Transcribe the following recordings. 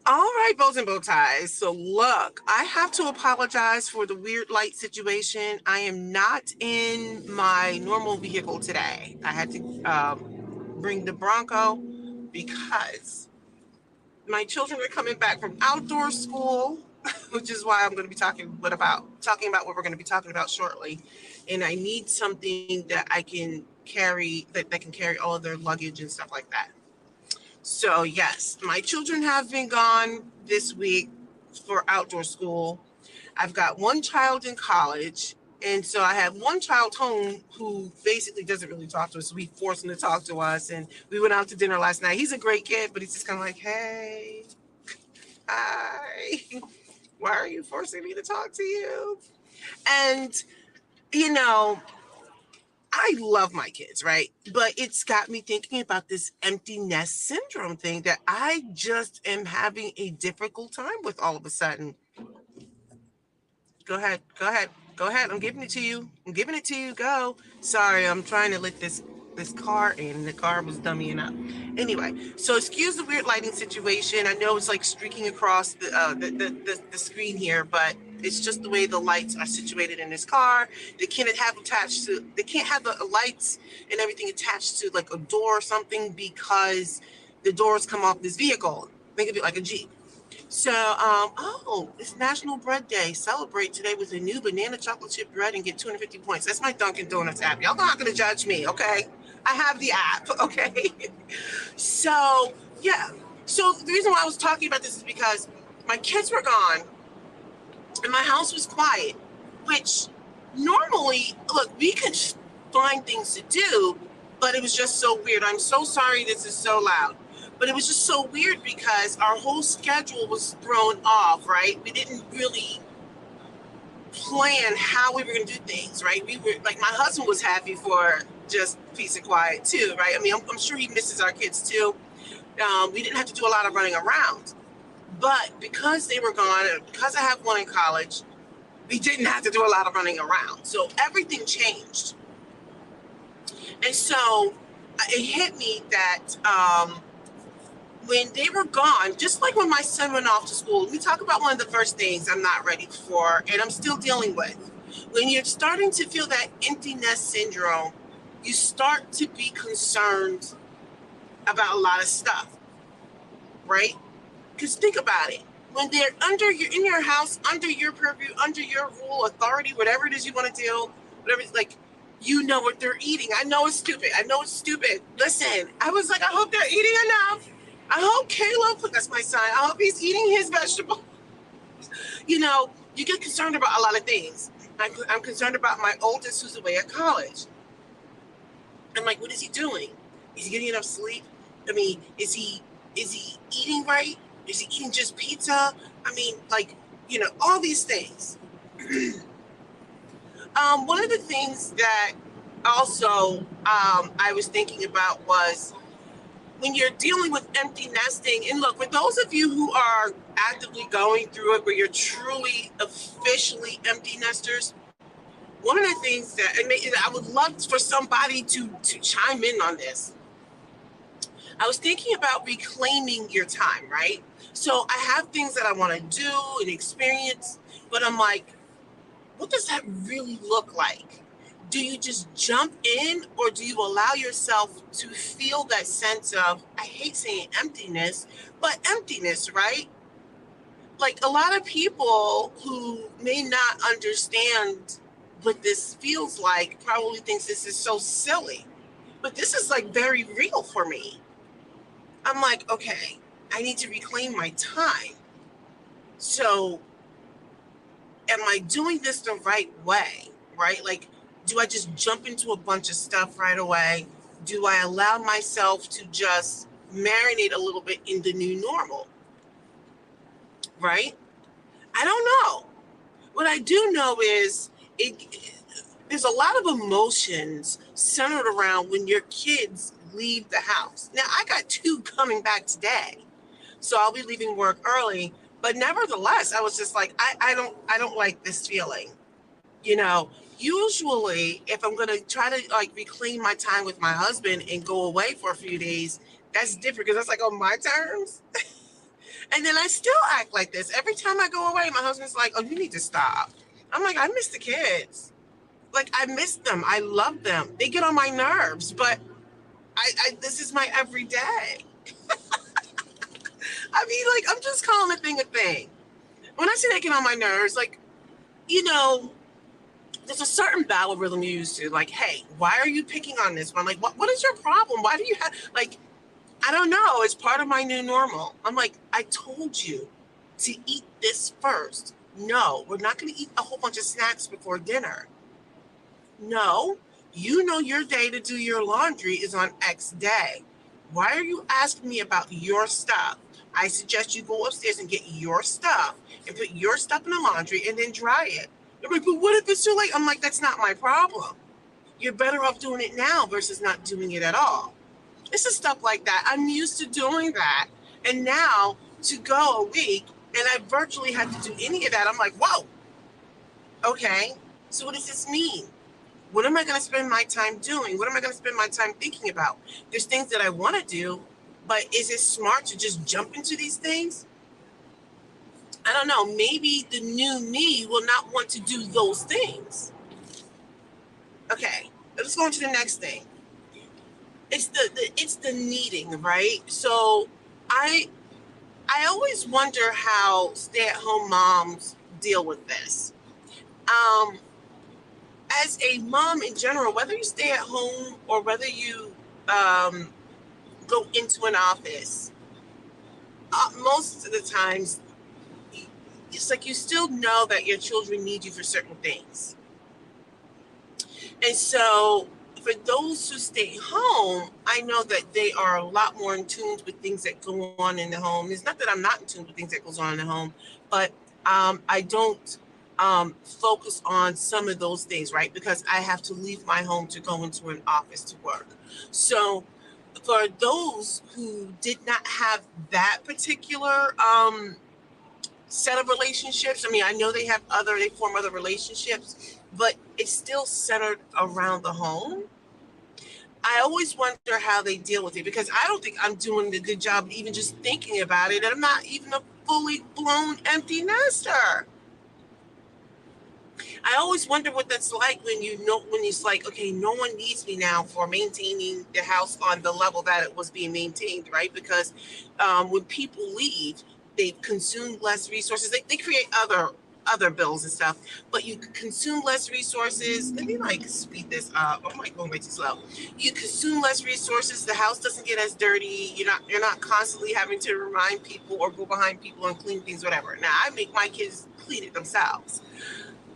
All right, bows and bow ties. So look, I have to apologize for the weird light situation. I am not in my normal vehicle today. I had to bring the Bronco because my children are coming back from outdoor school, which is why I'm going to be talking about what we're going to be talking about shortly. And I need something that I can carry that can carry all of their luggage and stuff like that. So, yes, my children have been gone this week for outdoor school. I've got one child in college. And so I have one child home who basically doesn't really talk to us. So we force him to talk to us. And we went out to dinner last night. He's a great kid, but he's just kind of like, hey, hi, why are you forcing me to talk to you? And, you know, I love my kids, right? But it's got me thinking about this empty nest syndrome thing that I just am having a difficult time with all of a sudden. Go ahead, go ahead, go ahead. I'm giving it to you. I'm giving it to you. Go. Sorry, I'm trying to let this car in. The car was dummying up. Anyway, so excuse the weird lighting situation. I know it's like streaking across the screen here, but it's just the way the lights are situated in this car. They can't have the lights and everything attached to like a door or something because the doors come off this vehicle. Think of it like a Jeep. So, oh, it's National Bread Day. Celebrate today with a new banana chocolate chip bread and get 250 points. That's my Dunkin' Donuts app. Y'all not going to judge me, okay? I have the app, okay? So, yeah. So, the reason why I was talking about this is because my kids were gone and my house was quiet, which normally, look, we could find things to do, but it was just so weird. I'm so sorry this is so loud. But it was just so weird because our whole schedule was thrown off, right? We didn't really plan how we were going to do things, right? We were like, my husband was happy for just peace and quiet too, right? I mean, I'm sure he misses our kids too. We didn't have to do a lot of running around. But because they were gone, and because I have one in college, we didn't have to do a lot of running around. So everything changed. And so it hit me that when they were gone, just like when my son went off to school, we talk about one of the first things I'm not ready for and I'm still dealing with. When you're starting to feel that empty nest syndrome, you start to be concerned about a lot of stuff, right? Because think about it. When they're in your house, under your purview, under your rule, authority, whatever it is you want to do, whatever it's like, you know what they're eating. I know it's stupid. Listen, I was like, I hope they're eating enough. I hope Caleb, that's my son, I hope he's eating his vegetables. You know, you get concerned about a lot of things. I'm concerned about my oldest who's away at college. I'm like, what is he doing? Is he getting enough sleep? I mean, is he eating right? Is he eating just pizza? I mean, like, all these things. One of the things that also I was thinking about was when you're dealing with empty nesting, and look, for those of you who are actively going through it, where you're truly officially empty nesters, one of the things that, and I would love for somebody to chime in on this. I was thinking about reclaiming your time, right? So I have things that I want to do and experience, but I'm like, what does that really look like? Do you just jump in, or do you allow yourself to feel that sense of, I hate saying emptiness, but emptiness, right? Like a lot of people who may not understand what this feels like probably thinks this is so silly, but this is like very real for me. I'm like, okay, I need to reclaim my time. So am I doing this the right way, right? Like, do I just jump into a bunch of stuff right away? Do I allow myself to just marinate a little bit in the new normal, right? I don't know. What I do know is there's a lot of emotions centered around when your kids leave the house. Now, I got two coming back today, so I'll be leaving work early. But nevertheless, I was just like, I don't like this feeling. Usually if I'm going to try to like reclaim my time with my husband and go away for a few days, that's different because that's like on my terms. And then I still act like this. Every time I go away, my husband's like, oh, you need to stop. I'm like, I miss the kids. Like, I miss them. I love them. They get on my nerves, but this is my everyday. I mean, like, I'm just calling a thing a thing. When I say they get on my nerves, like, you know, there's a certain bowel rhythm you used to. Like, hey, why are you picking on this one? Like, what is your problem? Why do you have, like, I don't know. It's part of my new normal. I'm like, I told you to eat this first. No, we're not going to eat a whole bunch of snacks before dinner. No, you know your day to do your laundry is on X day. Why are you asking me about your stuff? I suggest you go upstairs and get your stuff and put your stuff in the laundry and then dry it. They're like, but what if it's too late? I'm like, that's not my problem. You're better off doing it now versus not doing it at all. It's just stuff like that. I'm used to doing that. And now to go a week and I virtually had to do any of that, I'm like, whoa, okay. So what does this mean? What am I going to spend my time doing? What am I going to spend my time thinking about? There's things that I want to do, but is it smart to just jump into these things? I don't know. Maybe the new me will not want to do those things. Okay, let's go on to the next thing. It's the needing, right? So I always wonder how stay-at-home moms deal with this. Um, as a mom in general, whether you stay at home or whether you um, go into an office, most of the times, it's like you still know that your children need you for certain things. And so for those who stay home, I know that they are a lot more in tune with things that go on in the home. It's not that I'm not in tune with things that goes on in the home, but I don't focus on some of those things, right? Because I have to leave my home to go into an office to work. So for those who did not have that particular set of relationships, I mean, I know they form other relationships, but it's still centered around the home. I always wonder how they deal with it because I don't think I'm doing a good job even just thinking about it. And I'm not even a fully blown empty nester. I always wonder what that's like when it's like, okay, no one needs me now for maintaining the house on the level that it was being maintained, right? Because when people leave, they consume less resources. They create other bills and stuff, but you consume less resources. Let me like speed this up. I'm like going way too slow. You consume less resources. The house doesn't get as dirty. You're not constantly having to remind people or go behind people and clean things, whatever. Now I make my kids clean it themselves.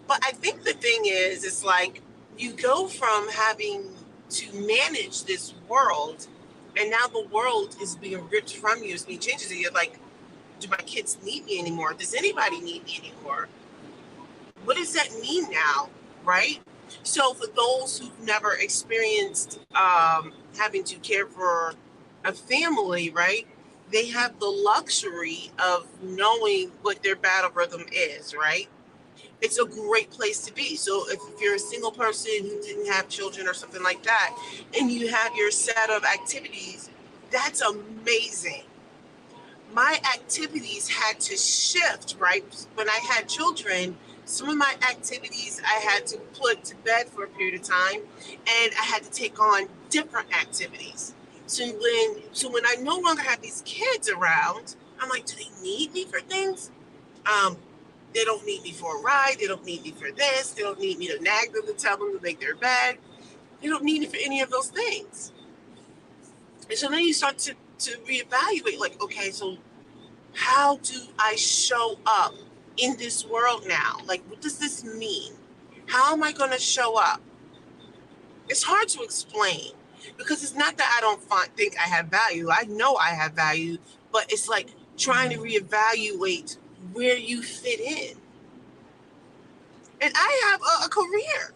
But I think the thing is, it's like you go from having to manage this world, and now the world is being ripped from you. It's being changed. And you're like, do my kids need me anymore? Does anybody need me anymore? What does that mean now, right? So for those who've never experienced having to care for a family, right? They have the luxury of knowing what their battle rhythm is, right? It's a great place to be. So if you're a single person who didn't have children or something like that, and you have your set of activities, that's amazing. My activities had to shift, right? When I had children, some of my activities I had to put to bed for a period of time, and I had to take on different activities. So when I no longer have these kids around, I'm like, do they need me for things? Um, they don't need me for a ride. They don't need me for this. They don't need me to nag them to tell them to make their bed. They don't need me for any of those things. And so then you start to reevaluate, like, okay, so how do I show up in this world now? Like, what does this mean? How am I going to show up? It's hard to explain because it's not that I don't think I have value. I know I have value, but it's like trying to reevaluate where you fit in. And I have a career.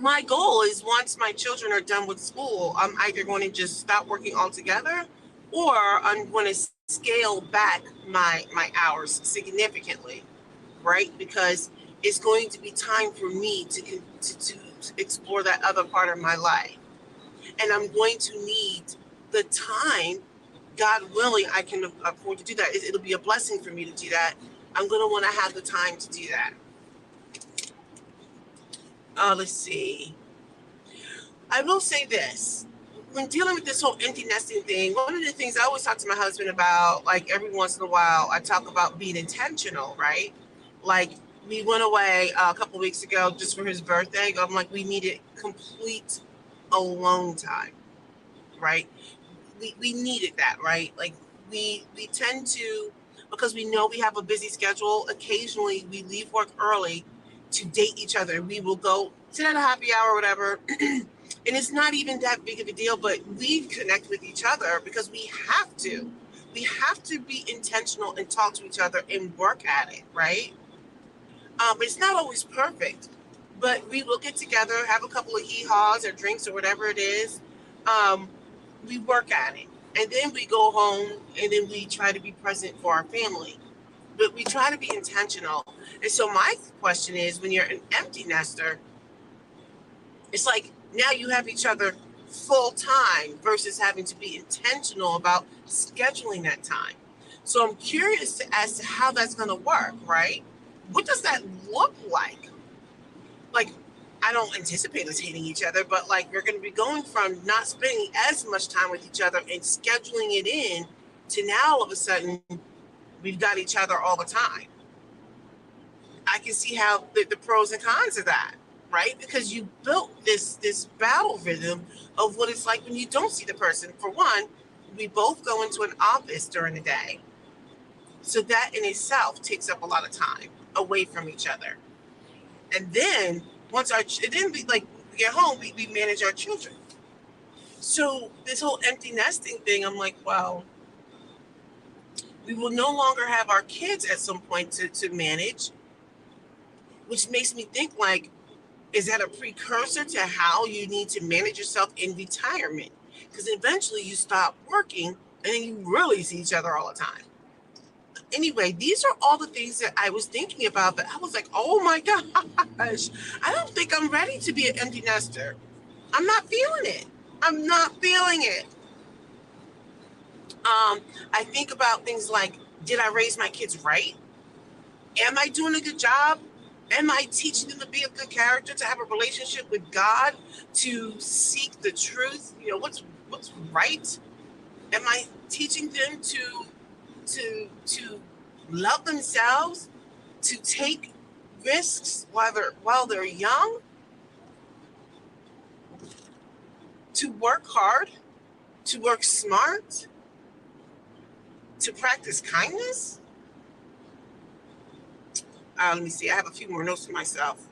My goal is once my children are done with school, I'm either going to just stop working altogether or I'm going to scale back my hours significantly, right? Because it's going to be time for me to explore that other part of my life. And I'm going to need the time God willing, I can afford to do that. It'll be a blessing for me to do that. I'm going to want to have the time to do that. Let's see. I will say this. When dealing with this whole empty nesting thing, one of the things I always talk to my husband about, like every once in a while, I talk about being intentional, right? Like we went away a couple weeks ago just for his birthday. I'm like, we needed complete alone time, right? We needed that, right? Like we tend to, because we know we have a busy schedule, occasionally we leave work early to date each other. We will go sit at a happy hour or whatever. And it's not even that big of a deal, but we connect with each other because we have to. We have to be intentional and talk to each other and work at it, right? It's not always perfect, but we will get together, have a couple of hee-haws or drinks or whatever it is. Um, we work at it. And then we go home and then we try to be present for our family. But we try to be intentional. And so my question is, when you're an empty nester, it's like now you have each other full time versus having to be intentional about scheduling that time. So I'm curious as to how that's going to work, right? What does that look like? Like, I don't anticipate us hating each other, but like we're going to be going from not spending as much time with each other and scheduling it in to now all of a sudden we've got each other all the time. I can see how the pros and cons of that, right? Because you built this battle rhythm of what it's like when you don't see the person. For one, we both go into an office during the day, so that in itself takes up a lot of time away from each other. And then we like we get home, we manage our children. So this whole empty nesting thing, I'm like, well, we will no longer have our kids at some point to manage, which makes me think like, is that a precursor to how you need to manage yourself in retirement? Because eventually you stop working and then you really see each other all the time. Anyway, these are all the things that I was thinking about, but I was like, oh my gosh, I don't think I'm ready to be an empty nester. I'm not feeling it. I'm not feeling it. I think about things like, did I raise my kids right? Am I doing a good job? Am I teaching them to be a good character, to have a relationship with God, to seek the truth? You know, what's right? Am I teaching them to love themselves, to take risks while they're young, to work hard, to work smart, to practice kindness? Let me see. I have a few more notes for myself.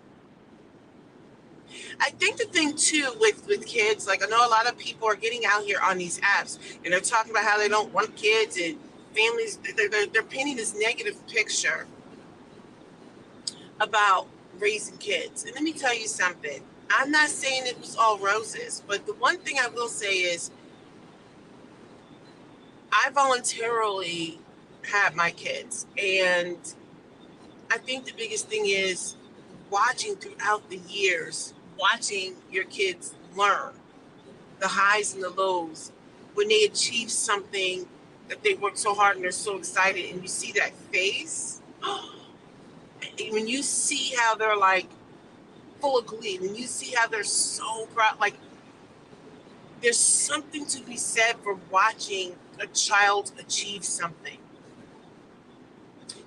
I think the thing too with kids, like I know a lot of people are getting out here on these apps and they're talking about how they don't want kids and families. They're painting this negative picture about raising kids. And let me tell you something. I'm not saying it was all roses, but the one thing I will say is I voluntarily had my kids, and I think the biggest thing is watching throughout the years, watching your kids learn the highs and the lows when they achieve something that they worked so hard and they're so excited, and you see that face. When you see how they're like full of glee, when you see how they're so proud, like there's something to be said for watching a child achieve something.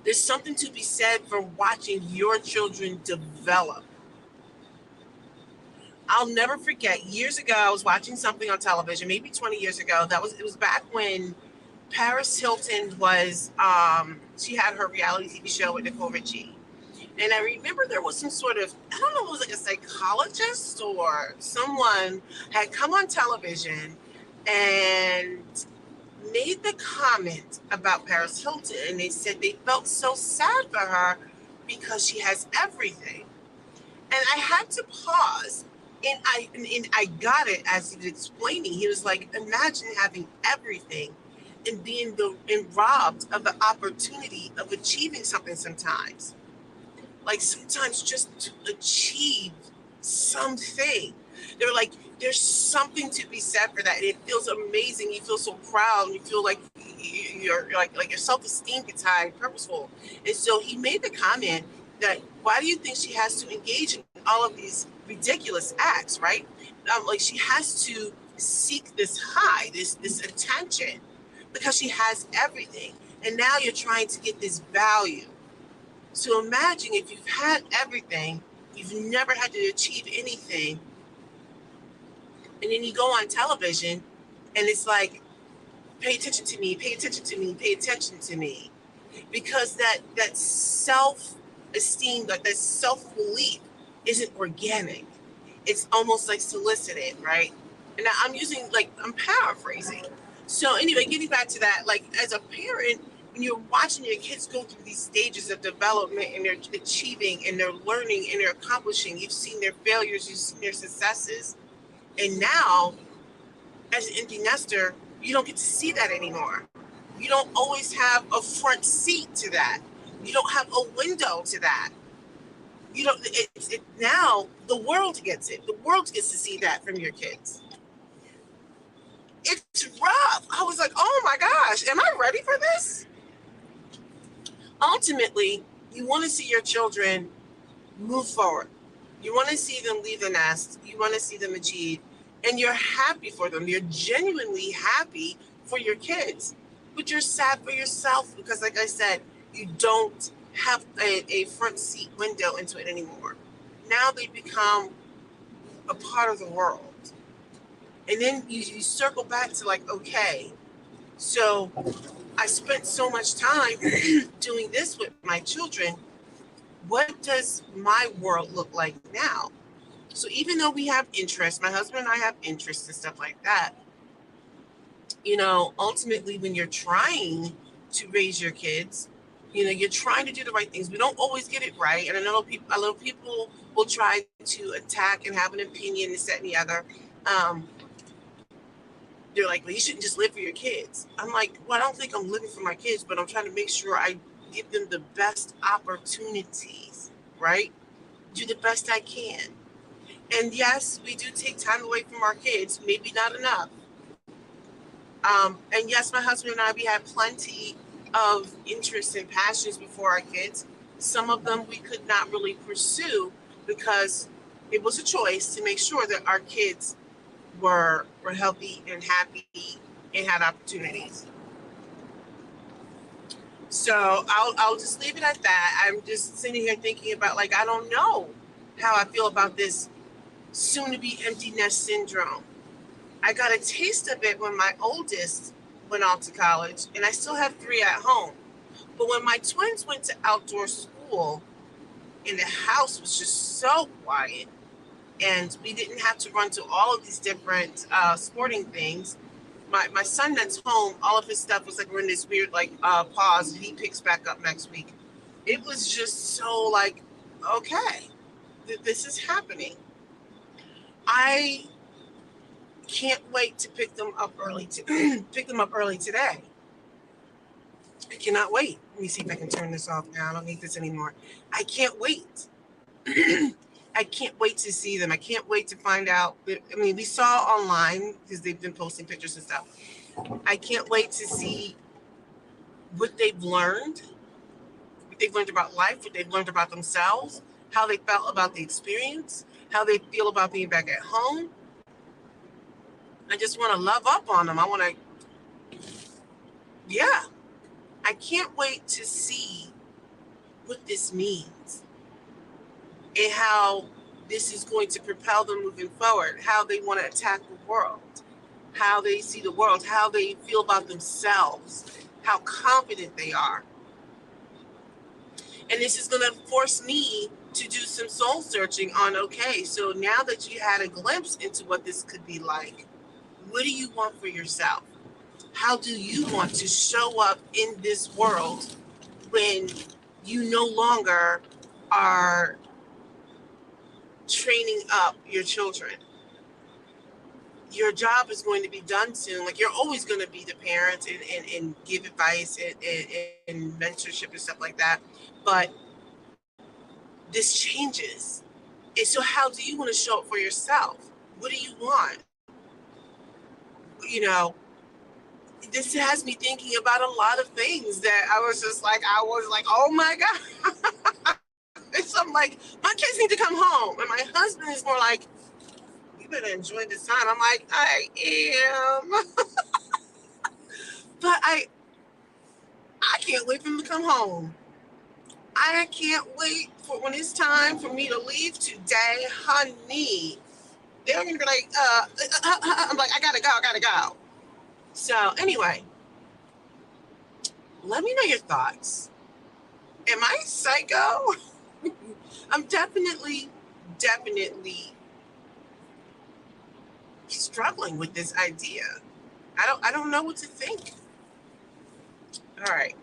There's something to be said for watching your children develop. I'll never forget, years ago I was watching something on television, maybe 20 years ago. It was back when Paris Hilton was she had her reality TV show with Nicole Richie. And I remember there was some sort of, I don't know, it was like a psychologist or someone had come on television and made the comment about Paris Hilton. And they said they felt so sad for her because she has everything. And I had to pause. And I got it as he was explaining. He was like, imagine having everything and and robbed of the opportunity of achieving something sometimes. Like sometimes just to achieve something. They were like, there's something to be said for that. And it feels amazing. You feel so proud. And you feel like you're like your self-esteem gets high and purposeful. And so he made the comment that, why do you think she has to engage in all of these ridiculous acts, right? Like she has to seek this high, this attention, because she has everything. And now you're trying to get this value. So imagine if you've had everything, you've never had to achieve anything, and then you go on television and it's like, pay attention to me, pay attention to me, pay attention to me. Because that self-esteem, that self-belief isn't organic. It's almost like solicited, right? And I'm paraphrasing. So anyway, getting back to that, like as a parent, when you're watching your kids go through these stages of development and they're achieving and they're learning and they're accomplishing, you've seen their failures, you've seen their successes. And now, as an empty nester, you don't get to see that anymore. You don't always have a front seat to that. You don't have a window to that. You don't. Now the world gets it. The world gets to see that from your kids. It's rough. I was like, oh my gosh, am I ready for this? Ultimately, you want to see your children move forward. You want to see them leave the nest. You want to see them achieve. And you're happy for them. You're genuinely happy for your kids. But you're sad for yourself because, like I said, you don't have a front seat window into it anymore. Now they become a part of the world. And then you circle back to like, okay, so I spent so much time doing this with my children. What does my world look like now? So even though we have interests, my husband and I have interests and stuff like that, ultimately when you're trying to raise your kids, you're trying to do the right things. We don't always get it right. And I know people will try to attack and have an opinion, this, that, and the other. They're like, well, you shouldn't just live for your kids. I'm like, well, I don't think I'm living for my kids, but I'm trying to make sure I give them the best opportunities, right? Do the best I can. And yes, we do take time away from our kids, maybe not enough. And yes, my husband and I, we had plenty of interests and passions before our kids. Some of them we could not really pursue because it was a choice to make sure that our kids were healthy and happy and had opportunities. So I'll just leave it at that. I'm just sitting here thinking about, like, I don't know how I feel about this soon-to-be empty nest syndrome. I got a taste of it when my oldest went off to college, and I still have 3 at home. But when my twins went to outdoor school, and the house was just so quiet, and we didn't have to run to all of these different sporting things. My son that's home, all of his stuff was like, we're in this weird pause, and he picks back up next week. It was just so like, okay, this is happening. I can't wait to pick them up early today. I cannot wait. Let me see if I can turn this off now. I don't need this anymore. I can't wait. I can't wait to see them. I can't wait to find out. I mean, we saw online because they've been posting pictures and stuff. I can't wait to see what they've learned about life, what they've learned about themselves, how they felt about the experience, how they feel about being back at home. I just want to love up on them. I can't wait to see what this means and how this is going to propel them moving forward, how they want to attack the world, how they see the world, how they feel about themselves, how confident they are. And this is going to force me to do some soul searching on, okay, so now that you had a glimpse into what this could be like, what do you want for yourself? How do you want to show up in this world when you no longer are training up your children? Your job is going to be done soon. Like, you're always going to be the parent and give advice and mentorship and stuff like that. But this changes. And so how do you want to show up for yourself? What do you want? You know, this has me thinking about a lot of things that I was like, oh my God. And so I'm like, my kids need to come home. And my husband is more like, you better enjoy this time. I'm like, I am. But I can't wait for him to come home. I can't wait for when it's time for me to leave today, honey. They're gonna be like, I'm like, I gotta go. So anyway, let me know your thoughts. Am I psycho? I'm definitely struggling with this idea. I don't know what to think. All right.